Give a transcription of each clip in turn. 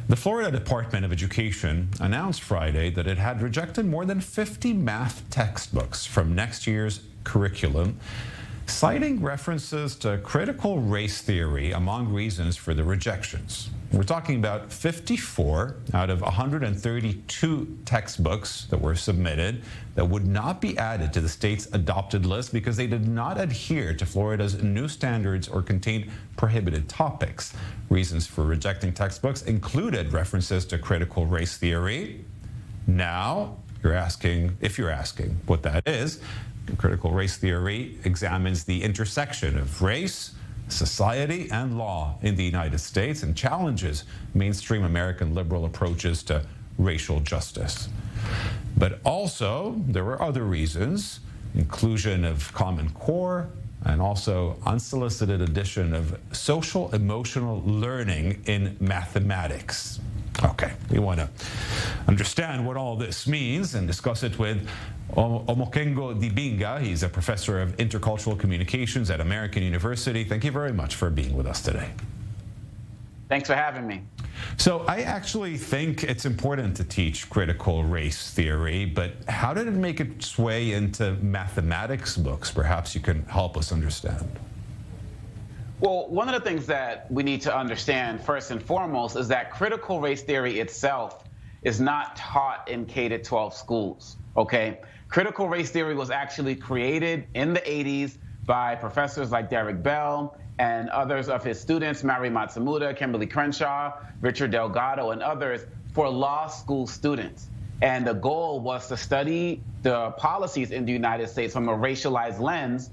The Florida Department of Education announced Friday that it had rejected more than 50 math textbooks from next year's curriculum, citing references to critical race theory among reasons for the rejections. We're talking about 54 out of 132 textbooks that were submitted that would not be added to the state's adopted list because they did not adhere to Florida's new standards or contained prohibited topics. Reasons for rejecting textbooks included references to critical race theory. Now, if you're asking what that is, critical race theory examines the intersection of race, society, and law in the United States and challenges mainstream American liberal approaches to racial justice. But also, there were other reasons: inclusion of Common Core, and also unsolicited addition of social emotional learning in mathematics. Okay, we want to understand what all this means and discuss it with Omékongo Dibinga. He's a professor of intercultural communications at American University. Thank you very much for being with us today. Thanks for having me. So I actually think it's important to teach critical race theory, but how did it make its way into mathematics books? Perhaps you can help us understand. Well, one of the things that we need to understand first and foremost is that critical race theory itself is not taught in K-12 schools, okay? Critical race theory was actually created in the 80s by professors like Derek Bell and others of his students, Mary Matsumoto, Kimberly Crenshaw, Richard Delgado, and others, for law school students. And the goal was to study the policies in the United States from a racialized lens,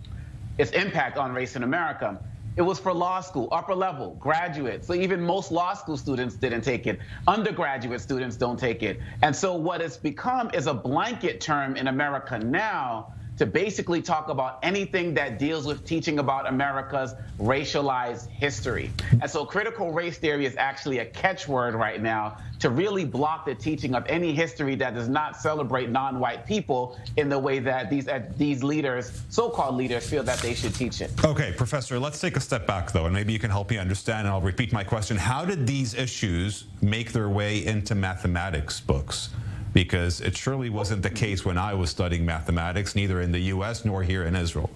its impact on race in America. It was for law school, upper level, graduates. So even most law school students didn't take it. Undergraduate students don't take it. And so what it's become is a blanket term in America now to basically talk about anything that deals with teaching about America's racialized history. And so critical race theory is actually a catchword right now to really block the teaching of any history that does not celebrate non-white people in the way that these leaders, so-called leaders, feel that they should teach it. Okay, Professor, let's take a step back, though, and maybe you can help me understand, and I'll repeat my question. How did these issues make their way into mathematics books? Because it surely wasn't the case when I was studying mathematics, neither in the US nor here in Israel.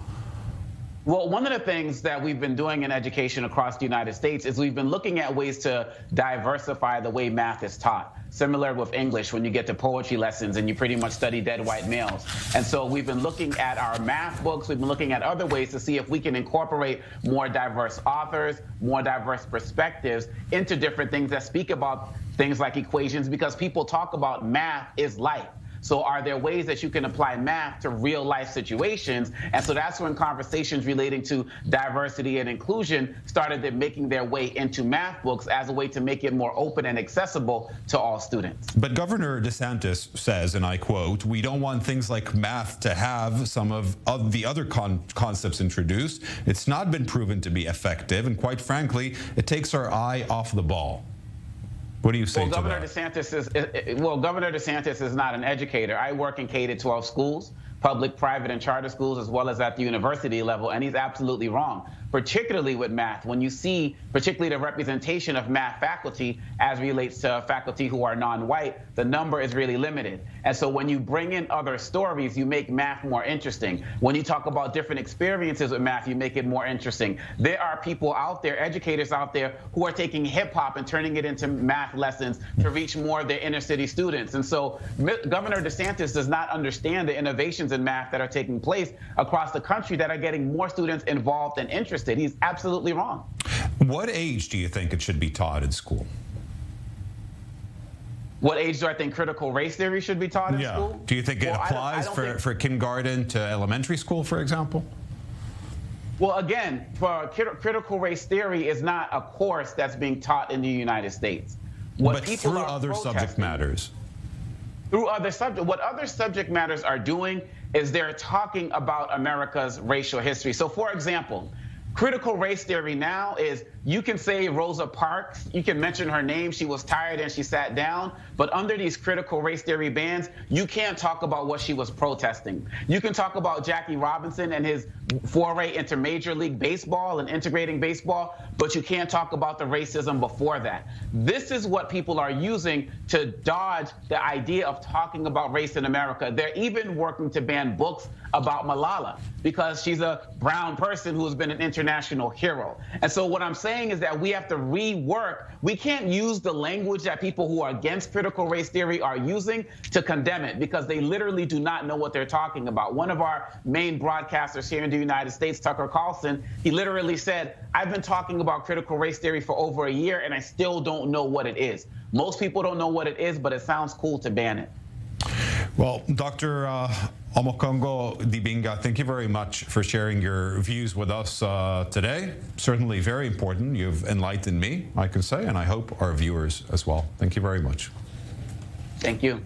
Well, one of the things that we've been doing in education across the United States is we've been looking at ways to diversify the way math is taught. Similar with English, when you get to poetry lessons and you pretty much study dead white males. And so we've been looking at our math books, we've been looking at other ways to see if we can incorporate more diverse authors, more diverse perspectives into different things that speak about things like equations, because people talk about math is life. So are there ways that you can apply math to real life situations? And so that's when conversations relating to diversity and inclusion started making their way into math books as a way to make it more open and accessible to all students. But Governor DeSantis says, and I quote, "We don't want things like math to have some of the other concepts introduced. It's not been proven to be effective, and quite frankly, it takes our eye off the ball." What do you say to that? Governor DeSantis is not an educator. I work in K-12 schools, public, private, and charter schools, as well as at the university level, and he's absolutely wrong, particularly with math. When you see particularly the representation of math faculty as relates to faculty who are non-white, the number is really limited. And so when you bring in other stories, you make math more interesting. When you talk about different experiences with math, you make it more interesting. There are people out there, educators out there, who are taking hip hop and turning it into math lessons to reach more of their inner city students. And so Governor DeSantis does not understand the innovations in math that are taking place across the country that are getting more students involved and interested. He's absolutely wrong. What age do you think it should be taught in school? What age do I think critical race theory should be taught in school? Do you think it applies for kindergarten to elementary school, for example? Well, again, for critical race theory is not a course that's being taught in the United States. But through other subject matters. Through other subject, what other subject matters are doing is they're talking about America's racial history. So, for example, Critical race theory now is you can say Rosa Parks, you can mention her name, she was tired and she sat down, but under these critical race theory bans, you can't talk about what she was protesting. You can talk about Jackie Robinson and his foray into Major League Baseball and integrating baseball, but you can't talk about the racism before that. This is what people are using to dodge the idea of talking about race in America. They're even working to ban books about Malala because she's a brown person who has been an international hero. And so what I'm saying is that we have to rework. We can't use the language that people who are against critical race theory are using to condemn it because they literally do not know what they're talking about. One of our main broadcasters here in the United States, Tucker Carlson, he literally said, I've been talking about critical race theory for over a year and I still don't know what it is. Most people don't know what it is, but it sounds cool to ban it. Well, Dr. Omékongo Dibinga, thank you very much for sharing your views with us today. Certainly very important. You've enlightened me, I can say, and I hope our viewers as well. Thank you very much. Thank you.